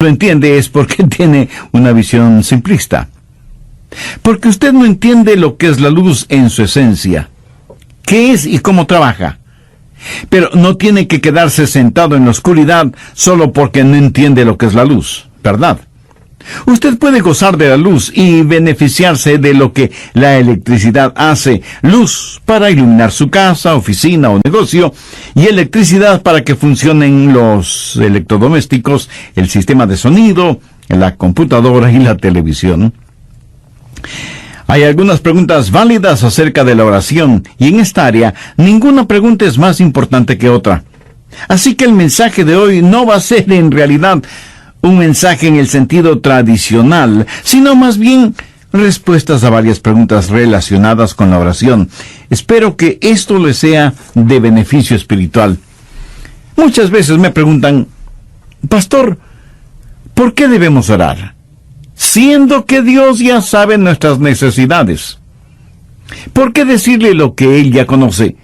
lo entiende es porque tiene una visión simplista. Porque usted no entiende lo que es la luz en su esencia, qué es y cómo trabaja. Pero no tiene que quedarse sentado en la oscuridad solo porque no entiende lo que es la luz, ¿verdad? Usted puede gozar de la luz y beneficiarse de lo que la electricidad hace. Luz para iluminar su casa, oficina o negocio, y electricidad para que funcionen los electrodomésticos, el sistema de sonido, la computadora y la televisión. Hay algunas preguntas válidas acerca de la oración, y en esta área ninguna pregunta es más importante que otra. Así que el mensaje de hoy no va a ser en realidad un mensaje en el sentido tradicional, sino más bien respuestas a varias preguntas relacionadas con la oración. Espero que esto les sea de beneficio espiritual. Muchas veces me preguntan, Pastor, ¿por qué debemos orar? Siendo que Dios ya sabe nuestras necesidades. ¿Por qué decirle lo que Él ya conoce?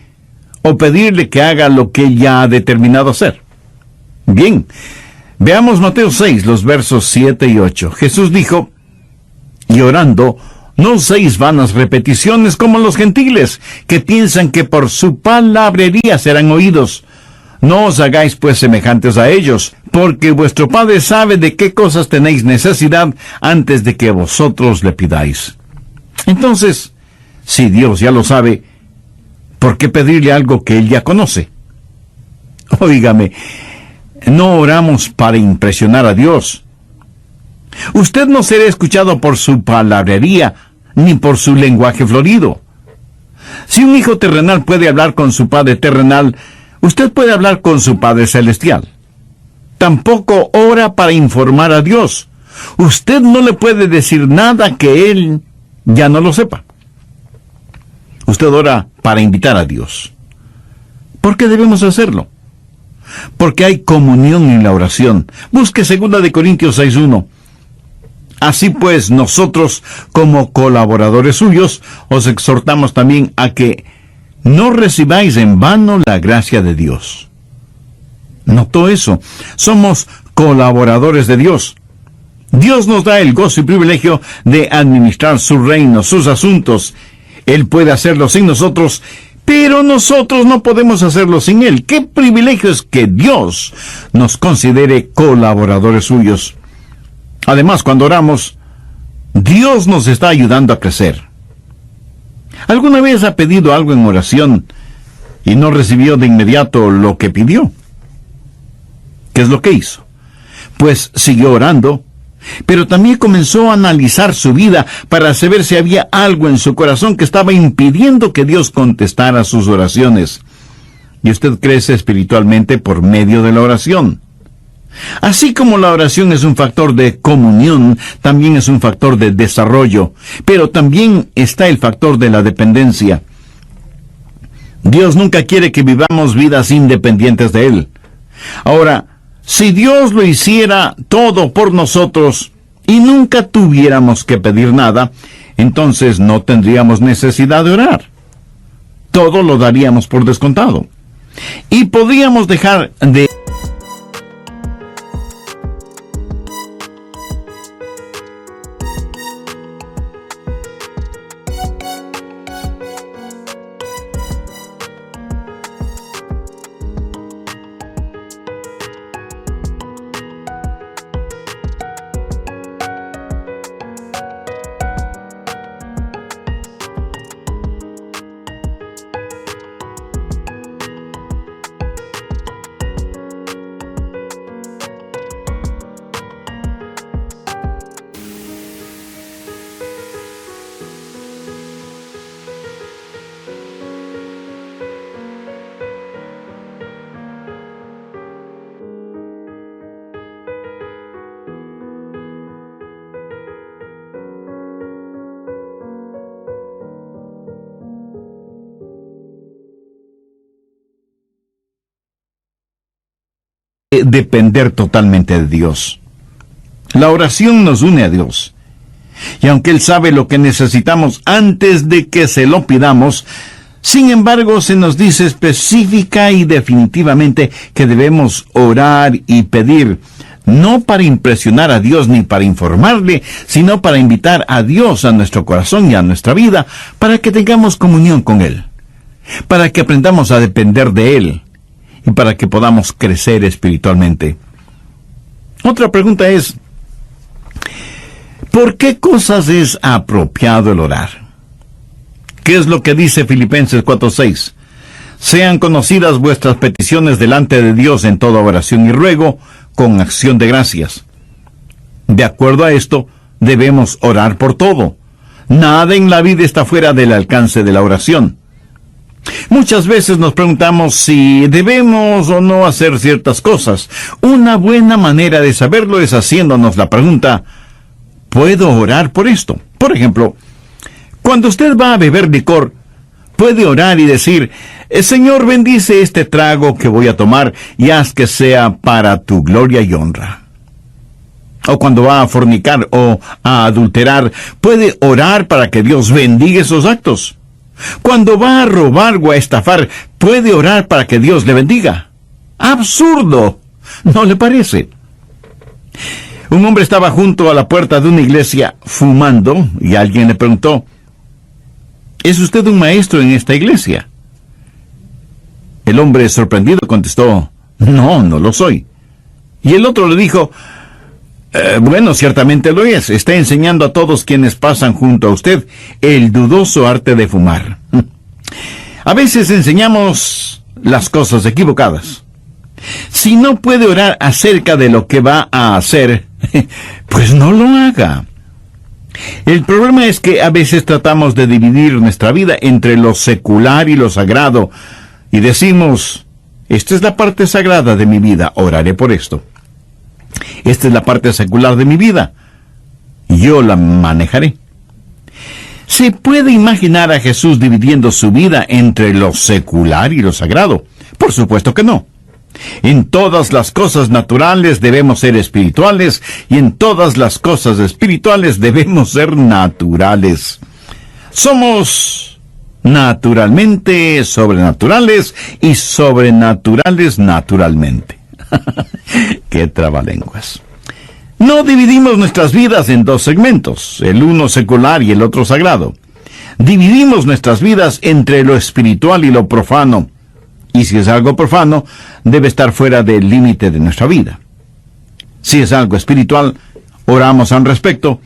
¿O pedirle que haga lo que Él ya ha determinado hacer? Bien, veamos Mateo 6, los versos 7 y 8. Jesús dijo, y orando, no uséis vanas repeticiones como los gentiles, que piensan que por su palabrería serán oídos. No os hagáis pues semejantes a ellos, porque vuestro Padre sabe de qué cosas tenéis necesidad antes de que vosotros le pidáis. Entonces, si Dios ya lo sabe, ¿por qué pedirle algo que Él ya conoce? Óigame, no oramos para impresionar a Dios. Usted no será escuchado por su palabrería, ni por su lenguaje florido. Si un hijo terrenal puede hablar con su padre terrenal, usted puede hablar con su Padre Celestial. Tampoco ora para informar a Dios. Usted no le puede decir nada que Él ya no lo sepa. Usted ora para invitar a Dios. ¿Por qué debemos hacerlo? Porque hay comunión en la oración. Busque 2 Corintios 6:1. Así pues, nosotros, como colaboradores suyos, os exhortamos también a que no recibáis en vano la gracia de Dios. ¿Notó eso? Somos colaboradores de Dios. Dios nos da el gozo y privilegio de administrar su reino, sus asuntos. Él puede hacerlo sin nosotros, pero nosotros no podemos hacerlo sin Él. ¡Qué privilegio es que Dios nos considere colaboradores suyos! Además, cuando oramos, Dios nos está ayudando a crecer. ¿Alguna vez ha pedido algo en oración y no recibió de inmediato lo que pidió? ¿Qué es lo que hizo? Pues siguió orando, pero también comenzó a analizar su vida para saber si había algo en su corazón que estaba impidiendo que Dios contestara sus oraciones. Y usted crece espiritualmente por medio de la oración. Así como la oración es un factor de comunión, también es un factor de desarrollo, pero también está el factor de la dependencia. Dios nunca quiere que vivamos vidas independientes de Él. Ahora, si Dios lo hiciera todo por nosotros y nunca tuviéramos que pedir nada, entonces no tendríamos necesidad de orar. Todo lo daríamos por descontado. Y podríamos dejar de depender totalmente de Dios. La oración nos une a Dios. Y aunque Él sabe lo que necesitamos antes de que se lo pidamos, sin embargo se nos dice específica y definitivamente que debemos orar y pedir. no para impresionar a Dios ni para informarle, sino para invitar a Dios a nuestro corazón y a nuestra vida, para que tengamos comunión con Él, para que aprendamos a depender de Él y para que podamos crecer espiritualmente. Otra pregunta es, ¿por qué cosas es apropiado el orar? ¿Qué es lo que dice Filipenses 4:6? Sean conocidas vuestras peticiones delante de Dios en toda oración y ruego, con acción de gracias. De acuerdo a esto, debemos orar por todo. Nada en la vida está fuera del alcance de la oración. Muchas veces nos preguntamos si debemos o no hacer ciertas cosas. Una buena manera de saberlo es haciéndonos la pregunta, ¿puedo orar por esto? Por ejemplo, cuando usted va a beber licor, puede orar y decir, Señor, bendice este trago que voy a tomar y haz que sea para tu gloria y honra. O cuando va a fornicar o a adulterar, puede orar para que Dios bendiga esos actos. Cuando va a robar o a estafar, puede orar para que Dios le bendiga. ¡Absurdo! ¿No le parece? Un hombre estaba junto a la puerta de una iglesia fumando y alguien le preguntó, ¿es usted un maestro en esta iglesia? El hombre sorprendido contestó, no lo soy. Y el otro le dijo, bueno, ciertamente lo es. Está enseñando a todos quienes pasan junto a usted el dudoso arte de fumar. A veces enseñamos las cosas equivocadas. Si no puede orar acerca de lo que va a hacer, pues no lo haga. El problema es que a veces tratamos de dividir nuestra vida entre lo secular y lo sagrado, y decimos, esta es la parte sagrada de mi vida, oraré por esto. Esta es la parte secular de mi vida, yo la manejaré. ¿Se puede imaginar a Jesús dividiendo su vida entre lo secular y lo sagrado? Por supuesto que no. En todas las cosas naturales debemos ser espirituales, y en todas las cosas espirituales debemos ser naturales. Somos naturalmente sobrenaturales y sobrenaturales naturalmente. ¡Qué trabalenguas! No dividimos nuestras vidas en dos segmentos, el uno secular y el otro sagrado. Dividimos nuestras vidas entre lo espiritual y lo profano. Y si es algo profano, debe estar fuera del límite de nuestra vida. Si es algo espiritual, oramos al respecto,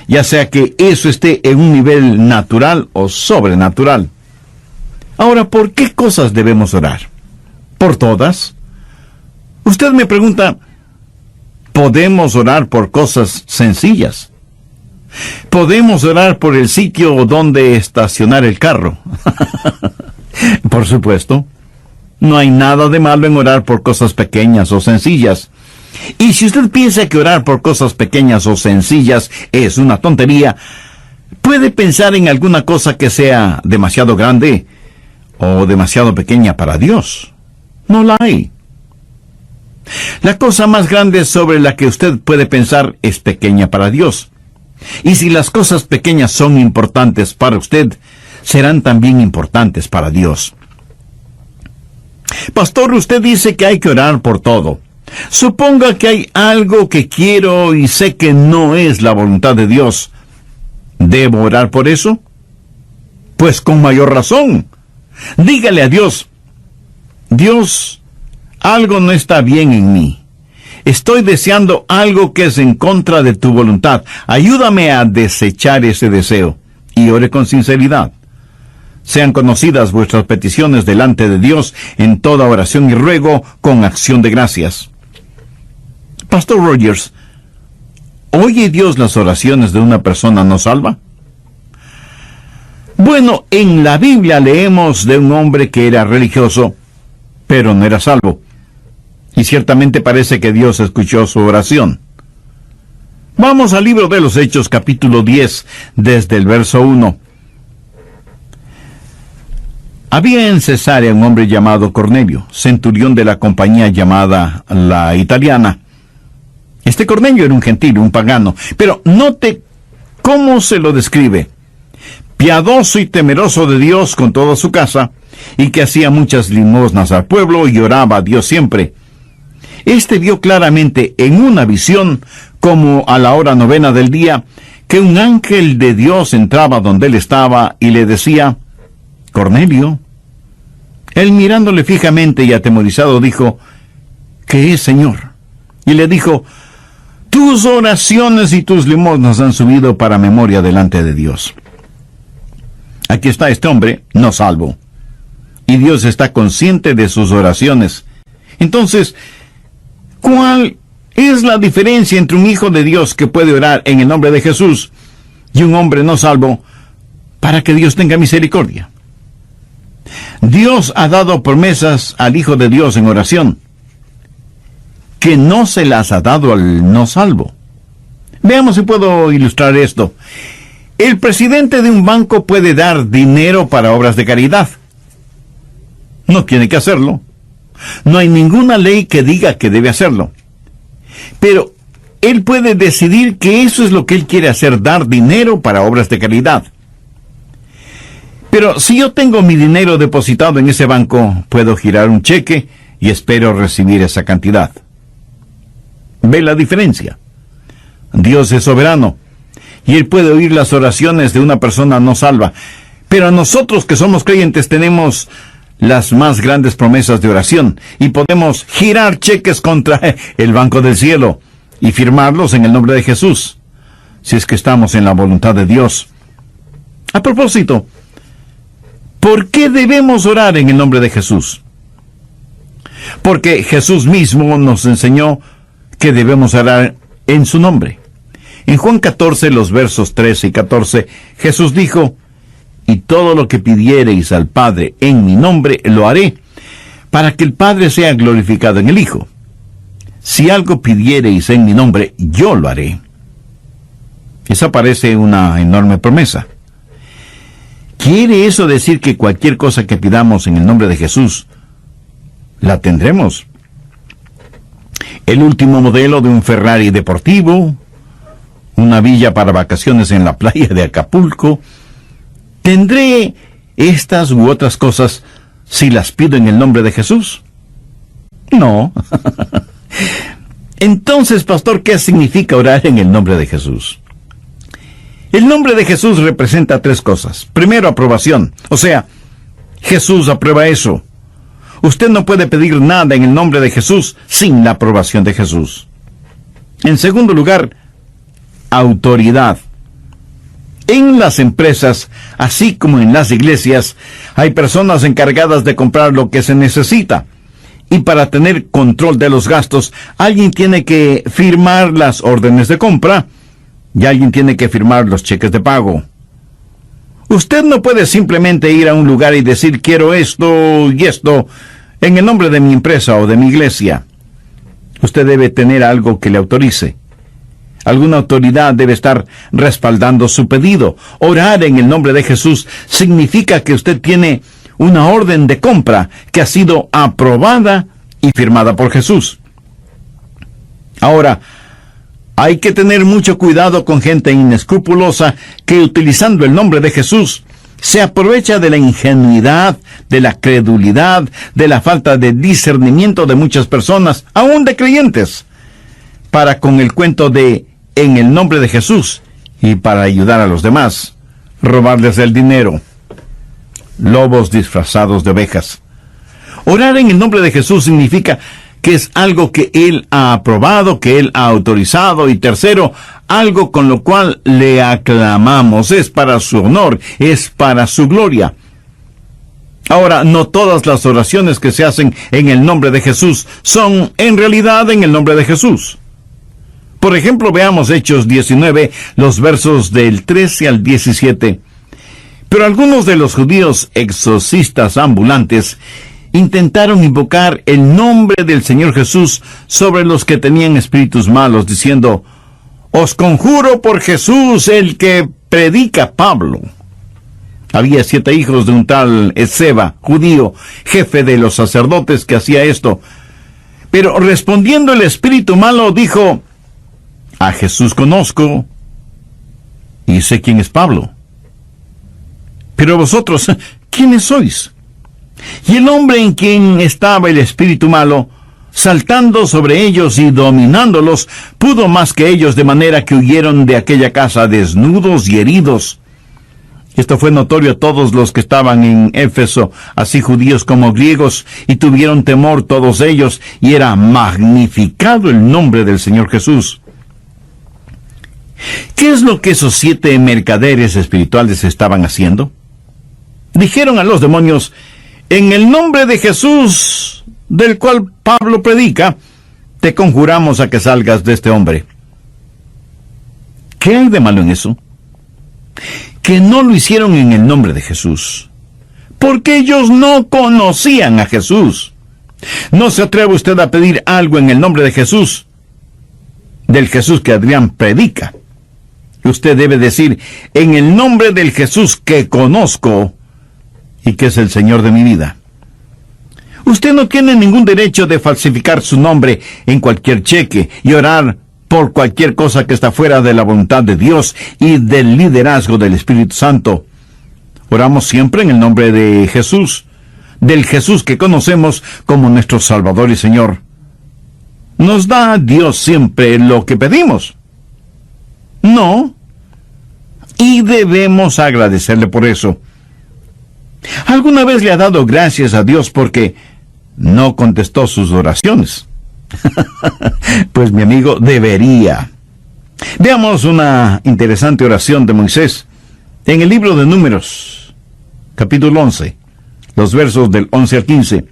ya sea que eso esté en un nivel natural o sobrenatural. Ahora, ¿por qué cosas debemos orar? ¿Por todas? Usted me pregunta, ¿podemos orar por cosas sencillas? ¿Podemos orar por el sitio donde estacionar el carro? Por supuesto. No hay nada de malo en orar por cosas pequeñas o sencillas. Y si usted piensa que orar por cosas pequeñas o sencillas es una tontería, puede pensar en alguna cosa que sea demasiado grande o demasiado pequeña para Dios. No la hay. La cosa más grande sobre la que usted puede pensar es pequeña para Dios. Y si las cosas pequeñas son importantes para usted, serán también importantes para Dios. Pastor, usted dice que hay que orar por todo. Suponga que hay algo que quiero y sé que no es la voluntad de Dios. ¿Debo orar por eso? Pues con mayor razón. Dígale a Dios, Dios, algo no está bien en mí. Estoy deseando algo que es en contra de tu voluntad. Ayúdame a desechar ese deseo. Y ore con sinceridad. Sean conocidas vuestras peticiones delante de Dios en toda oración y ruego con acción de gracias. Pastor Rogers, ¿oye Dios las oraciones de una persona no salva? Bueno, en la Biblia leemos de un hombre que era religioso, pero no era salvo. Y ciertamente parece que Dios escuchó su oración. Vamos al libro de los Hechos, capítulo 10, desde el verso 1. Había en Cesarea un hombre llamado Cornelio, centurión de la compañía llamada la Italiana. Este Cornelio era un gentil, un pagano, pero note cómo se lo describe. Piadoso y temeroso de Dios con toda su casa, y que hacía muchas limosnas al pueblo y oraba a Dios siempre. Este vio claramente en una visión, como a la hora 9 del día, que un ángel de Dios entraba donde él estaba y le decía: Cornelio. Él, mirándole fijamente y atemorizado, dijo: ¿Qué es, Señor? Y le dijo: tus oraciones y tus limosnas han subido para memoria delante de Dios. Aquí está este hombre, no salvo. Y Dios está consciente de sus oraciones. Entonces, ¿cuál es la diferencia entre un hijo de Dios que puede orar en el nombre de Jesús y un hombre no salvo para que Dios tenga misericordia? Dios ha dado promesas al Hijo de Dios en oración, que no se las ha dado al no salvo. Veamos si puedo ilustrar esto. El presidente de un banco puede dar dinero para obras de caridad. No tiene que hacerlo. No hay ninguna ley que diga que debe hacerlo. Pero él puede decidir que eso es lo que él quiere hacer, dar dinero para obras de caridad. Pero si yo tengo mi dinero depositado en ese banco, puedo girar un cheque y espero recibir esa cantidad. ¿Ve la diferencia? Dios es soberano y Él puede oír las oraciones de una persona no salva. Pero nosotros que somos creyentes tenemos las más grandes promesas de oración y podemos girar cheques contra el Banco del Cielo y firmarlos en el nombre de Jesús, si es que estamos en la voluntad de Dios. A propósito, ¿por qué debemos orar en el nombre de Jesús? Porque Jesús mismo nos enseñó que debemos orar en su nombre. En Juan 14, los versos 13 y 14, Jesús dijo: y todo lo que pidiereis al Padre en mi nombre, lo haré, para que el Padre sea glorificado en el Hijo. Si algo pidiereis en mi nombre, yo lo haré. Esa parece una enorme promesa. ¿Quiere eso decir que cualquier cosa que pidamos en el nombre de Jesús, la tendremos? El último modelo de un Ferrari deportivo, una villa para vacaciones en la playa de Acapulco. ¿Tendré estas u otras cosas si las pido en el nombre de Jesús? No. Entonces, pastor, ¿qué significa orar en el nombre de Jesús? El nombre de Jesús representa 3 cosas. Primero, aprobación. O sea, Jesús aprueba eso. Usted no puede pedir nada en el nombre de Jesús sin la aprobación de Jesús. En segundo lugar, autoridad. En las empresas, así como en las iglesias, hay personas encargadas de comprar lo que se necesita. Y para tener control de los gastos, alguien tiene que firmar las órdenes de compra y alguien tiene que firmar los cheques de pago. Usted no puede simplemente ir a un lugar y decir: quiero esto y esto en el nombre de mi empresa o de mi iglesia. Usted debe tener algo que le autorice. Alguna autoridad debe estar respaldando su pedido. Orar en el nombre de Jesús significa que usted tiene una orden de compra que ha sido aprobada y firmada por Jesús. Ahora, hay que tener mucho cuidado con gente inescrupulosa que, utilizando el nombre de Jesús, se aprovecha de la ingenuidad, de la credulidad, de la falta de discernimiento de muchas personas, aún de creyentes, para con el cuento de en el nombre de Jesús y para ayudar a los demás, robarles el dinero. Lobos disfrazados de ovejas. Orar en el nombre de Jesús significa que es algo que Él ha aprobado, que Él ha autorizado, y tercero, algo con lo cual le aclamamos. Es para su honor, es para su gloria. Ahora, no todas las oraciones que se hacen en el nombre de Jesús son en realidad en el nombre de Jesús. Por ejemplo, veamos Hechos 19, los versos del 13 al 17. Pero algunos de los judíos exorcistas ambulantes intentaron invocar el nombre del Señor Jesús sobre los que tenían espíritus malos, diciendo: os conjuro por Jesús, el que predica Pablo. Había 7 hijos de un tal Esceva, judío, jefe de los sacerdotes, que hacía esto. Pero respondiendo el espíritu malo, dijo: a Jesús conozco, y sé quién es Pablo. Pero vosotros, ¿quiénes sois? Y el hombre en quien estaba el espíritu malo saltando sobre ellos y dominándolos, pudo más que ellos, de manera que huyeron de aquella casa desnudos y heridos. Esto fue notorio a todos los que estaban en Éfeso, así judíos como griegos, y tuvieron temor todos ellos, y era magnificado el nombre del Señor Jesús. ¿Qué es lo que esos 7 mercaderes espirituales estaban haciendo? Dijeron a los demonios: en el nombre de Jesús, del cual Pablo predica, te conjuramos a que salgas de este hombre. ¿Qué hay de malo en eso? Que no lo hicieron en el nombre de Jesús, porque ellos no conocían a Jesús. No se atreve usted a pedir algo en el nombre de Jesús, del Jesús que Adrián predica. Usted debe decir: en el nombre del Jesús que conozco y que es el Señor de mi vida. Usted no tiene ningún derecho de falsificar su nombre en cualquier cheque y orar por cualquier cosa que está fuera de la voluntad de Dios y del liderazgo del Espíritu Santo. Oramos siempre en el nombre de Jesús, del Jesús que conocemos como nuestro Salvador y Señor. ¿Nos da Dios siempre lo que pedimos? No. Y debemos agradecerle por eso. ¿Alguna vez le ha dado gracias a Dios porque no contestó sus oraciones? Pues mi amigo, debería. Veamos una interesante oración de Moisés en el libro de Números, capítulo 11, los versos del 11 al 15.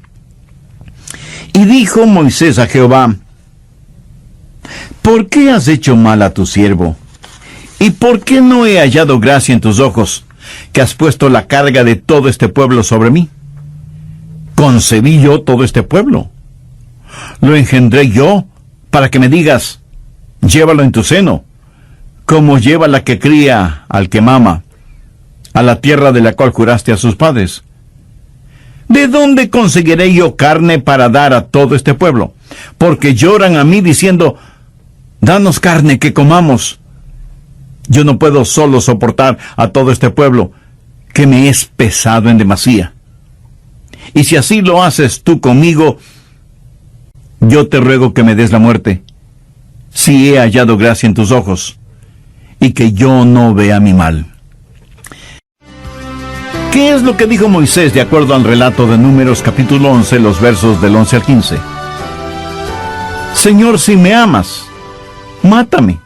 Y dijo Moisés a Jehová: ¿por qué has hecho mal a tu siervo? ¿Y por qué no he hallado gracia en tus ojos, que has puesto la carga de todo este pueblo sobre mí? ¿Concebí yo todo este pueblo? ¿Lo engendré yo para que me digas: llévalo en tu seno, como lleva la que cría al que mama, a la tierra de la cual juraste a sus padres? ¿De dónde conseguiré yo carne para dar a todo este pueblo? Porque lloran a mí diciendo: danos carne que comamos. Yo no puedo solo soportar a todo este pueblo, que me es pesado en demasía. Y si así lo haces tú conmigo, yo te ruego que me des la muerte, si he hallado gracia en tus ojos, y que yo no vea mi mal. ¿Qué es lo que dijo Moisés de acuerdo al relato de Números capítulo 11, los versos del 11 al 15? Señor, si me amas, mátame.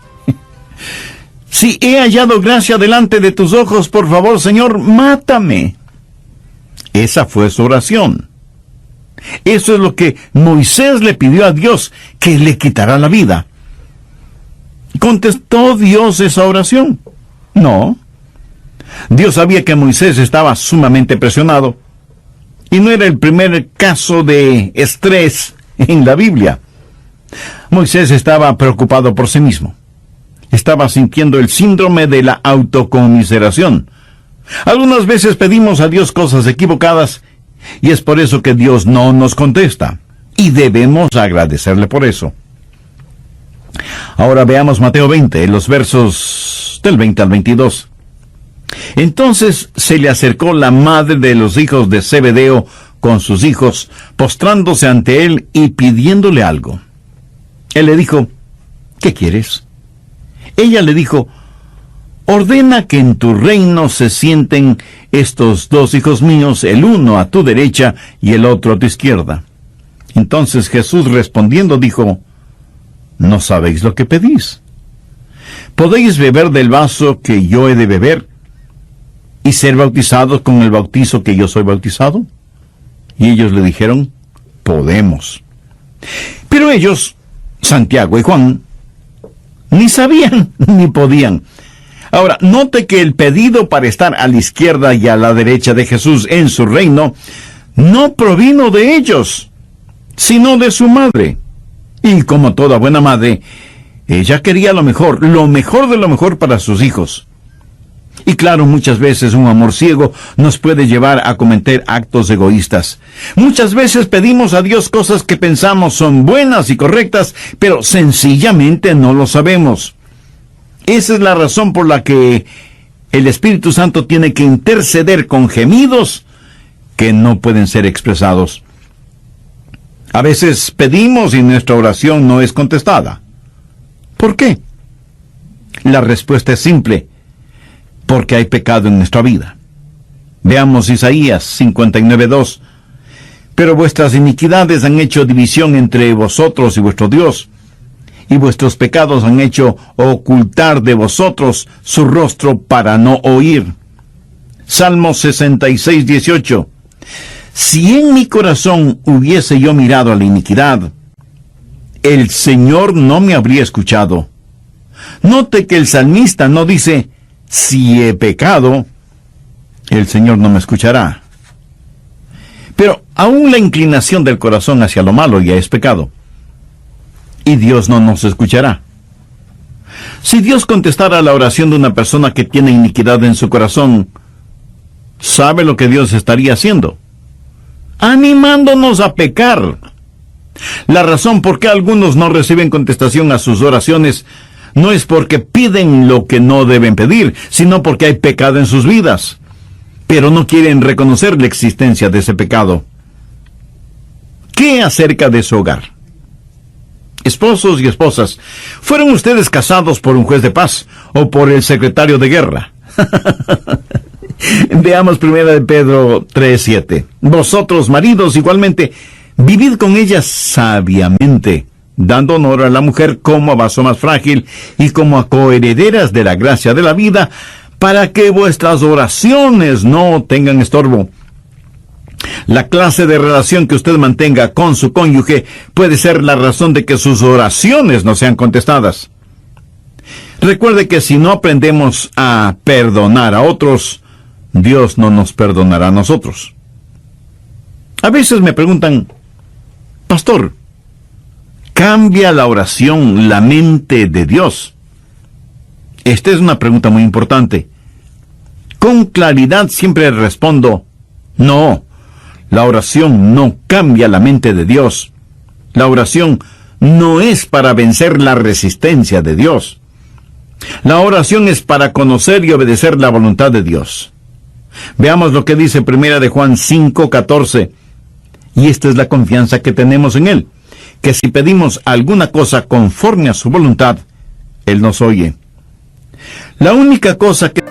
Si he hallado gracia delante de tus ojos, por favor, Señor, mátame. Esa fue su oración. Eso es lo que Moisés le pidió a Dios, que le quitará la vida. ¿Contestó Dios esa oración? No. Dios sabía que Moisés estaba sumamente presionado, y no era el primer caso de estrés en la Biblia. Moisés estaba preocupado por sí mismo. Estaba sintiendo el síndrome de la autoconmiseración. Algunas veces pedimos a Dios cosas equivocadas, y es por eso que Dios no nos contesta, y debemos agradecerle por eso. Ahora veamos Mateo 20, los versos del 20 al 22. Entonces se le acercó la madre de los hijos de Zebedeo con sus hijos, postrándose ante él y pidiéndole algo. Él le dijo: ¿qué quieres? Ella le dijo: ordena que en tu reino se sienten estos 2 hijos míos, el uno a tu derecha y el otro a tu izquierda. Entonces Jesús respondiendo dijo: no sabéis lo que pedís. ¿Podéis beber del vaso que yo he de beber y ser bautizados con el bautizo que yo soy bautizado? Y ellos le dijeron: podemos. Pero ellos, Santiago y Juan, ni sabían ni podían. Ahora, note que el pedido para estar a la izquierda y a la derecha de Jesús en su reino no provino de ellos, sino de su madre. Y como toda buena madre, ella quería lo mejor de lo mejor para sus hijos. Y claro, muchas veces un amor ciego nos puede llevar a cometer actos egoístas. Muchas veces pedimos a Dios cosas que pensamos son buenas y correctas, pero sencillamente no lo sabemos. Esa es la razón por la que el Espíritu Santo tiene que interceder con gemidos que no pueden ser expresados. A veces pedimos y nuestra oración no es contestada. ¿Por qué? La respuesta es simple: porque hay pecado en nuestra vida. Veamos Isaías 59:2. Pero vuestras iniquidades han hecho división entre vosotros y vuestro Dios, y vuestros pecados han hecho ocultar de vosotros su rostro para no oír. Salmo 66:18. Si en mi corazón hubiese yo mirado a la iniquidad, el Señor no me habría escuchado. Note que el salmista no dice, si he pecado, el Señor no me escuchará. Pero aún la inclinación del corazón hacia lo malo ya es pecado, y Dios no nos escuchará. Si Dios contestara la oración de una persona que tiene iniquidad en su corazón, ¿sabe lo que Dios estaría haciendo? Animándonos a pecar. La razón por qué algunos no reciben contestación a sus oraciones no es porque piden lo que no deben pedir, sino porque hay pecado en sus vidas, pero no quieren reconocer la existencia de ese pecado. ¿Qué acerca de su hogar? Esposos y esposas, ¿fueron ustedes casados por un juez de paz o por el secretario de guerra? Veamos 1 de Pedro 3:7. Vosotros, maridos, igualmente, vivid con ellas sabiamente, dando honor a la mujer como a vaso más frágil y como a coherederas de la gracia de la vida, para que vuestras oraciones no tengan estorbo. La clase de relación que usted mantenga con su cónyuge puede ser la razón de que sus oraciones no sean contestadas. Recuerde que si no aprendemos a perdonar a otros, Dios no nos perdonará a nosotros. A veces me preguntan, pastor, ¿cambia la oración la mente de Dios? Esta es una pregunta muy importante. Con claridad siempre respondo, no, la oración no cambia la mente de Dios. La oración no es para vencer la resistencia de Dios. La oración es para conocer y obedecer la voluntad de Dios. Veamos lo que dice 1 de Juan 5:14. Y esta es la confianza que tenemos en Él, que si pedimos alguna cosa conforme a su voluntad, Él nos oye. La única cosa que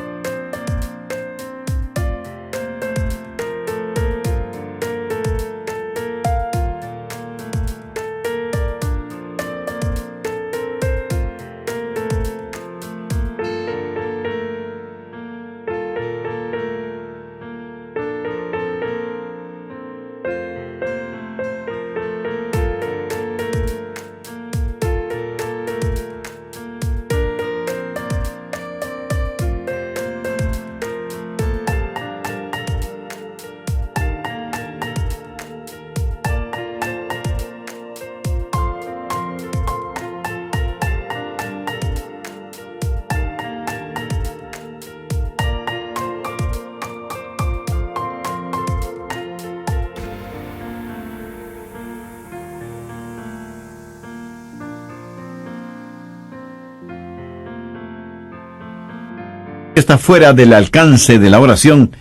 está fuera del alcance de la oración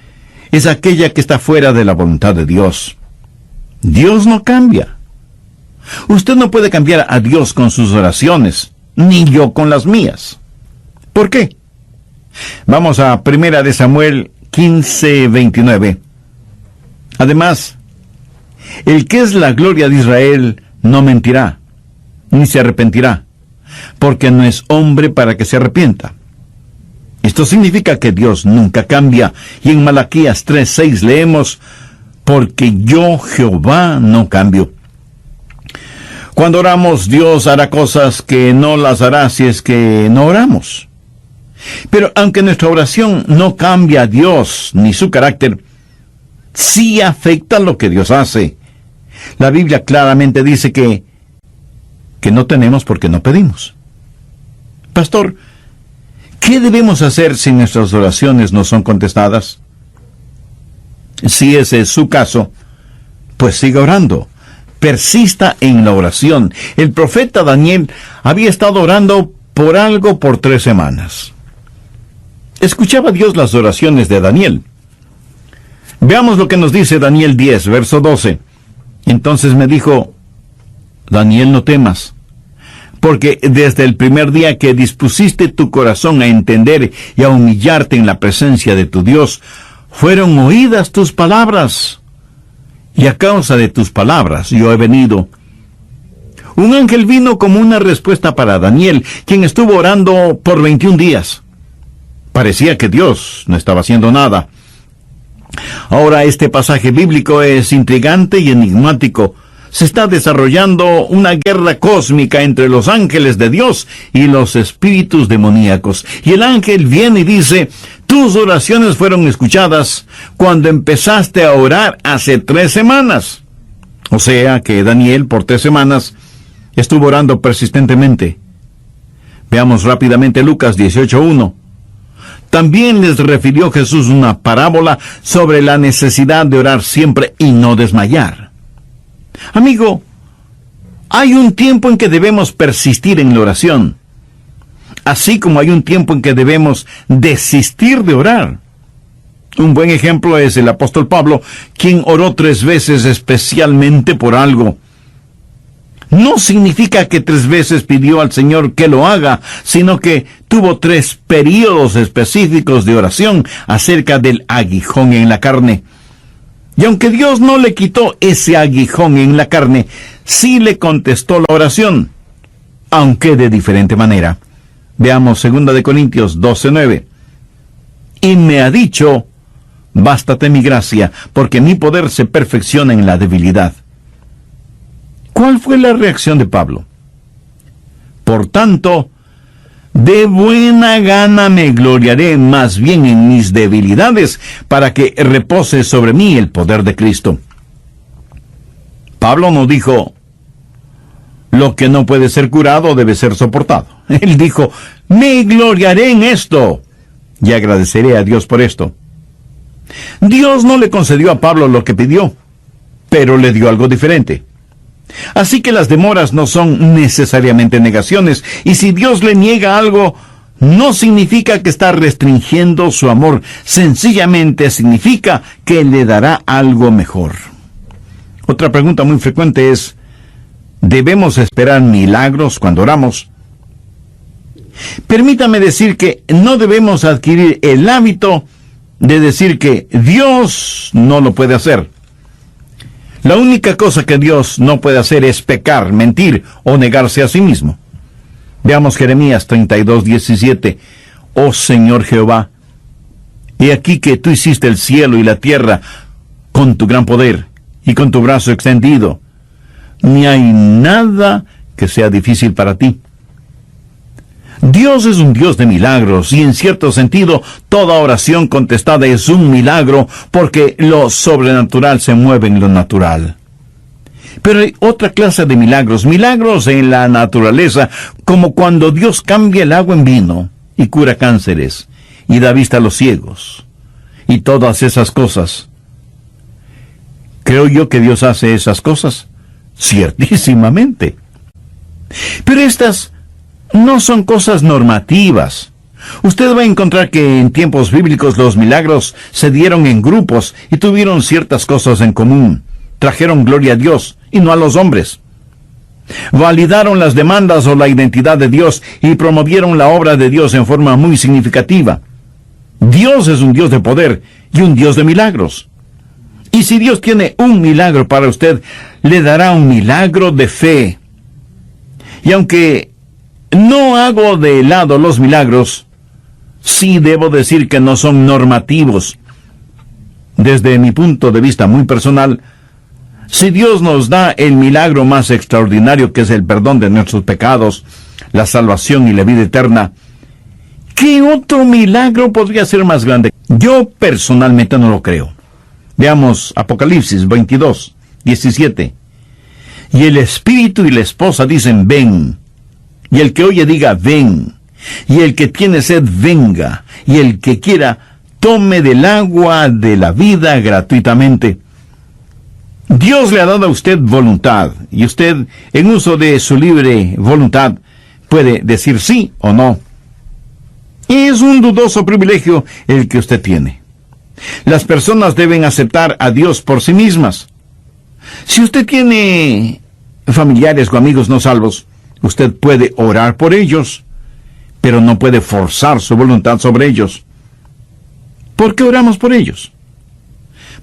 es aquella que está fuera de la voluntad de Dios. Dios no cambia. Usted no puede cambiar a Dios con sus oraciones, ni yo con las mías. ¿Por qué? Vamos a 1 de Samuel 15:29. Además, el que es la gloria de Israel no mentirá, ni se arrepentirá, porque no es hombre para que se arrepienta. Esto significa que Dios nunca cambia, y en Malaquías 3:6 leemos, porque yo, Jehová, no cambio. Cuando oramos, Dios hará cosas que no las hará si es que no oramos. Pero aunque nuestra oración no cambia a Dios ni su carácter, sí afecta lo que Dios hace. La Biblia claramente dice que no tenemos porque no pedimos. Pastor, ¿qué debemos hacer si nuestras oraciones no son contestadas? Si ese es su caso, pues siga orando. Persista en la oración. El profeta Daniel había estado orando por algo por 3 semanas. Escuchaba Dios las oraciones de Daniel. Veamos lo que nos dice Daniel 10, verso 12. Entonces me dijo, Daniel, no temas, porque desde el primer día que dispusiste tu corazón a entender y a humillarte en la presencia de tu Dios, fueron oídas tus palabras, y a causa de tus palabras yo he venido. Un ángel vino como una respuesta para Daniel, quien estuvo orando por 21 días. Parecía que Dios no estaba haciendo nada. Ahora este pasaje bíblico es intrigante y enigmático. Se está desarrollando una guerra cósmica entre los ángeles de Dios y los espíritus demoníacos. Y el ángel viene y dice: tus oraciones fueron escuchadas cuando empezaste a orar hace 3 semanas. O sea que Daniel por 3 semanas estuvo orando persistentemente. Veamos rápidamente Lucas 18:1. También les refirió Jesús una parábola sobre la necesidad de orar siempre y no desmayar. Amigo, hay un tiempo en que debemos persistir en la oración, así como hay un tiempo en que debemos desistir de orar. Un buen ejemplo es el apóstol Pablo, quien oró 3 veces especialmente por algo. No significa que 3 veces pidió al Señor que lo haga, sino que tuvo 3 períodos específicos de oración acerca del aguijón en la carne. Y aunque Dios no le quitó ese aguijón en la carne, sí le contestó la oración, aunque de diferente manera. Veamos 2 Corintios 12:9. Y me ha dicho: bástate mi gracia, porque mi poder se perfecciona en la debilidad. ¿Cuál fue la reacción de Pablo? Por tanto, de buena gana me gloriaré más bien en mis debilidades, para que repose sobre mí el poder de Cristo. Pablo no dijo: lo que no puede ser curado debe ser soportado. Él dijo: me gloriaré en esto, y agradeceré a Dios por esto. Dios no le concedió a Pablo lo que pidió, pero le dio algo diferente. Así que las demoras no son necesariamente negaciones, y si Dios le niega algo, no significa que está restringiendo su amor, sencillamente significa que le dará algo mejor. Otra pregunta muy frecuente es: ¿debemos esperar milagros cuando oramos? Permítame decir que no debemos adquirir el hábito de decir que Dios no lo puede hacer. La única cosa que Dios no puede hacer es pecar, mentir o negarse a sí mismo. Veamos Jeremías 32:17. Oh Señor Jehová, he aquí que tú hiciste el cielo y la tierra con tu gran poder y con tu brazo extendido. Ni hay nada que sea difícil para ti. Dios es un Dios de milagros, y en cierto sentido toda oración contestada es un milagro, porque lo sobrenatural se mueve en lo natural. Pero hay otra clase de milagros en la naturaleza, como cuando Dios cambia el agua en vino y cura cánceres y da vista a los ciegos y todas esas cosas. ¿Creo yo que Dios hace esas cosas? Ciertísimamente. Pero estas no son cosas normativas. Usted va a encontrar que en tiempos bíblicos los milagros se dieron en grupos y tuvieron ciertas cosas en común. Trajeron gloria a Dios y no a los hombres. Validaron las demandas o la identidad de Dios y promovieron la obra de Dios en forma muy significativa. Dios es un Dios de poder y un Dios de milagros. Y si Dios tiene un milagro para usted, le dará un milagro de fe. Y aunque no hago de lado los milagros, sí debo decir que no son normativos. Desde mi punto de vista muy personal, si Dios nos da el milagro más extraordinario, que es el perdón de nuestros pecados, la salvación y la vida eterna, ¿qué otro milagro podría ser más grande? Yo personalmente no lo creo. Veamos Apocalipsis 22:17. Y el espíritu y la esposa dicen: ven. Y el que oye diga: ven. Y el que tiene sed, venga. Y el que quiera, tome del agua de la vida gratuitamente. Dios le ha dado a usted voluntad, y usted, en uso de su libre voluntad, puede decir sí o no. Es un dudoso privilegio el que usted tiene. Las personas deben aceptar a Dios por sí mismas. Si usted tiene familiares o amigos no salvos, usted puede orar por ellos, pero no puede forzar su voluntad sobre ellos. ¿Por qué oramos por ellos?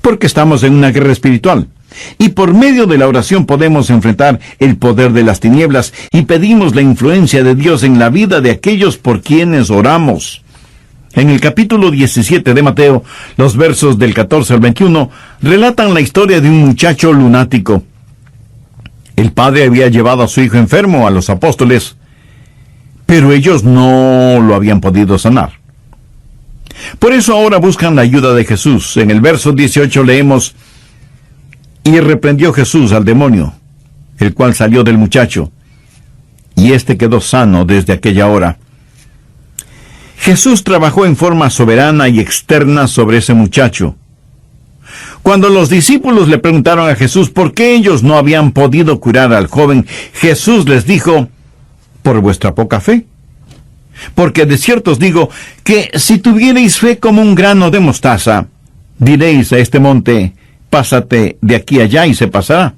Porque estamos en una guerra espiritual. Y por medio de la oración podemos enfrentar el poder de las tinieblas y pedimos la influencia de Dios en la vida de aquellos por quienes oramos. En el capítulo 17 de Mateo, los versos del 14 al 21, relatan la historia de un muchacho lunático. El padre había llevado a su hijo enfermo a los apóstoles, pero ellos no lo habían podido sanar. Por eso ahora buscan la ayuda de Jesús. En el verso 18 leemos: Y reprendió Jesús al demonio, el cual salió del muchacho, y éste quedó sano desde aquella hora. Jesús trabajó en forma soberana y externa sobre ese muchacho. Cuando los discípulos le preguntaron a Jesús por qué ellos no habían podido curar al joven, Jesús les dijo: por vuestra poca fe. Porque de cierto os digo que si tuvierais fe como un grano de mostaza, diréis a este monte: pásate de aquí allá, y se pasará,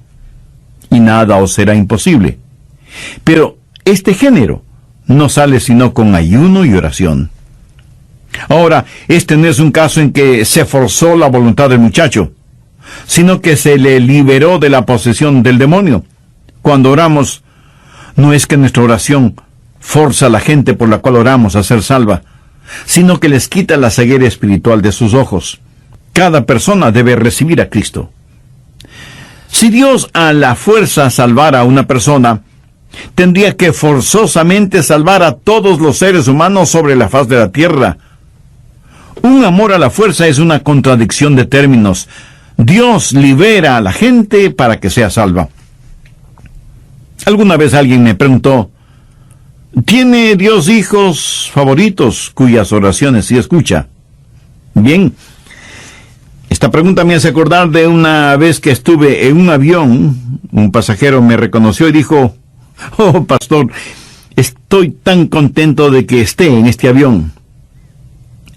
y nada os será imposible. Pero este género no sale sino con ayuno y oración. Ahora, este no es un caso en que se forzó la voluntad del muchacho, sino que se le liberó de la posesión del demonio. Cuando oramos, no es que nuestra oración forza a la gente por la cual oramos a ser salva, sino que les quita la ceguera espiritual de sus ojos. Cada persona debe recibir a Cristo. Si Dios a la fuerza salvara a una persona, tendría que forzosamente salvar a todos los seres humanos sobre la faz de la tierra. Un amor a la fuerza es una contradicción de términos. Dios libera a la gente para que sea salva. Alguna vez alguien me preguntó: ¿tiene Dios hijos favoritos cuyas oraciones sí escucha? Bien, esta pregunta me hace acordar de una vez que estuve en un avión. Un pasajero me reconoció y dijo: oh, pastor, estoy tan contento de que esté en este avión.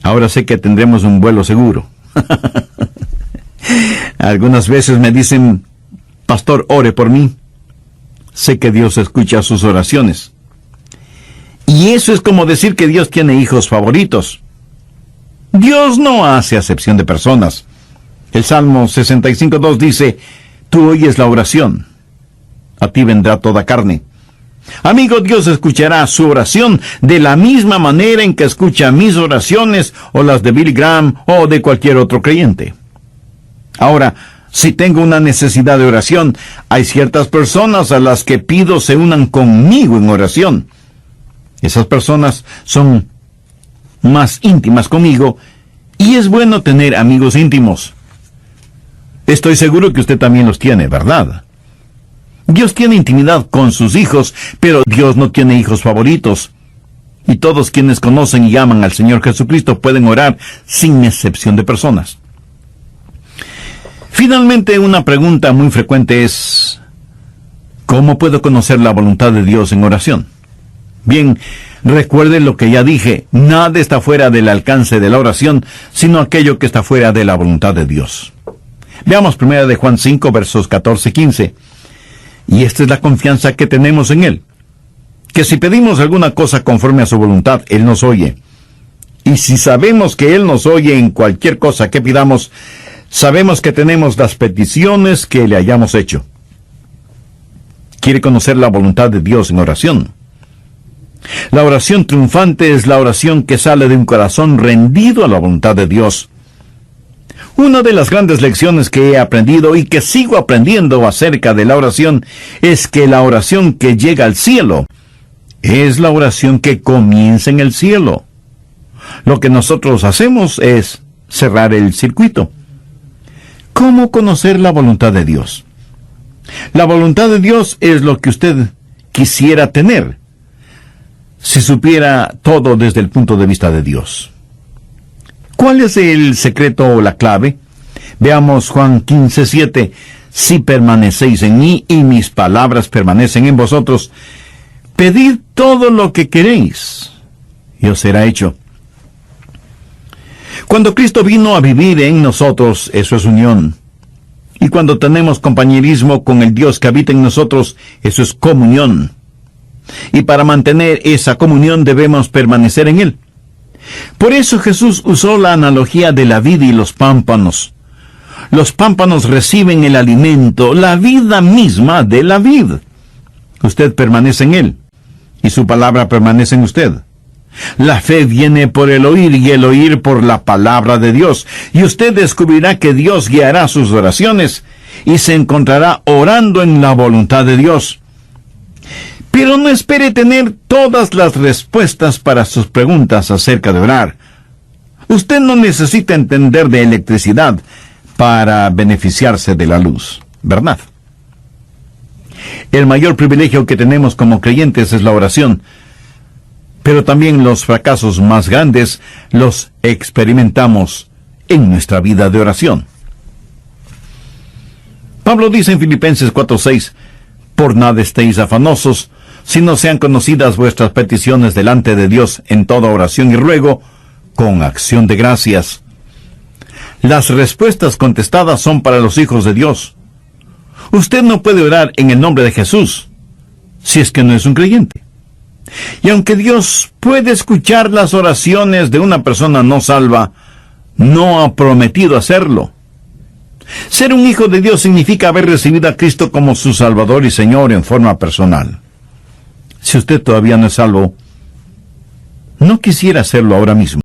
Ahora sé que tendremos un vuelo seguro. Algunas veces me dicen: pastor, ore por mí. Sé que Dios escucha sus oraciones. Y eso es como decir que Dios tiene hijos favoritos. Dios no hace acepción de personas. El Salmo 65:2 dice: tú oyes la oración, a ti vendrá toda carne. Amigo, Dios escuchará su oración de la misma manera en que escucha mis oraciones o las de Billy Graham o de cualquier otro creyente. Ahora, si tengo una necesidad de oración, hay ciertas personas a las que pido se unan conmigo en oración. Esas personas son más íntimas conmigo, y es bueno tener amigos íntimos. Estoy seguro que usted también los tiene, ¿verdad? Dios tiene intimidad con sus hijos, pero Dios no tiene hijos favoritos. Y todos quienes conocen y aman al Señor Jesucristo pueden orar sin excepción de personas. Finalmente, una pregunta muy frecuente es: ¿cómo puedo conocer la voluntad de Dios en oración? Bien, recuerde lo que ya dije: nada está fuera del alcance de la oración, sino aquello que está fuera de la voluntad de Dios. Veamos 1 de Juan 5, versos 14 y 15. Y esta es la confianza que tenemos en Él, que si pedimos alguna cosa conforme a su voluntad, Él nos oye. Y si sabemos que Él nos oye en cualquier cosa que pidamos, sabemos que tenemos las peticiones que le hayamos hecho. ¿Quiere conocer la voluntad de Dios en oración? La oración triunfante es la oración que sale de un corazón rendido a la voluntad de Dios. Una de las grandes lecciones que he aprendido y que sigo aprendiendo acerca de la oración es que la oración que llega al cielo es la oración que comienza en el cielo. Lo que nosotros hacemos es cerrar el circuito. ¿Cómo conocer la voluntad de Dios? La voluntad de Dios es lo que usted quisiera tener si supiera todo desde el punto de vista de Dios. ¿Cuál es el secreto o la clave? Veamos Juan 15:7. Si permanecéis en mí y mis palabras permanecen en vosotros, pedid todo lo que queréis y os será hecho. Cuando Cristo vino a vivir en nosotros, eso es unión. Y cuando tenemos compañerismo con el Dios que habita en nosotros, eso es comunión. Y para mantener esa comunión debemos permanecer en Él. Por eso Jesús usó la analogía de la vid y los pámpanos. Los pámpanos reciben el alimento, la vida misma de la vid. Usted permanece en Él, y su palabra permanece en usted. La fe viene por el oír, y el oír por la palabra de Dios. Y usted descubrirá que Dios guiará sus oraciones, y se encontrará orando en la voluntad de Dios. Pero no espere tener todas las respuestas para sus preguntas acerca de orar. Usted no necesita entender de electricidad para beneficiarse de la luz, ¿verdad? El mayor privilegio que tenemos como creyentes es la oración, pero también los fracasos más grandes los experimentamos en nuestra vida de oración. Pablo dice en Filipenses 4:6, por nada estéis afanosos, sino sean conocidas vuestras peticiones delante de Dios en toda oración y ruego, con acción de gracias. Las respuestas contestadas son para los hijos de Dios. Usted no puede orar en el nombre de Jesús si es que no es un creyente. Y aunque Dios puede escuchar las oraciones de una persona no salva, no ha prometido hacerlo. Ser un hijo de Dios significa haber recibido a Cristo como su Salvador y Señor en forma personal. Si usted todavía no es salvo, no quisiera hacerlo ahora mismo.